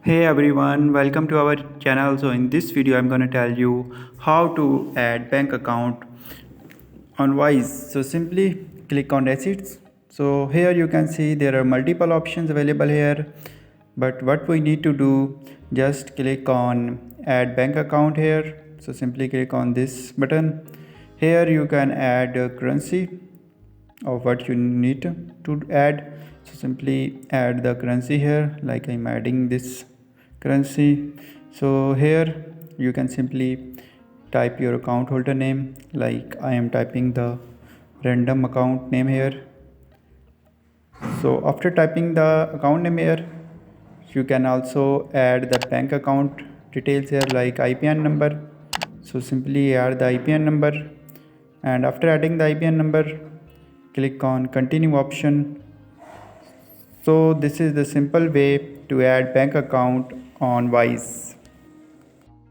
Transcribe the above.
Hey everyone, welcome to our channel. So in this video I'm going to tell you how to add bank account on Wise. So simply click on assets. So here you can see there are multiple options available here, but what we need to do, just click on add bank account here. So simply click on this button. Here you can add a currency of what you need to add. So simply add the currency here, like I'm adding this currency. So here you can simply type your account holder name, like I am typing the random account name here. So after typing the account name here, you can also add the bank account details here, like IPN number. So simply add the IPN number, and after adding the IPN number, click on continue option. So this is the simple way to add bank account on Wise.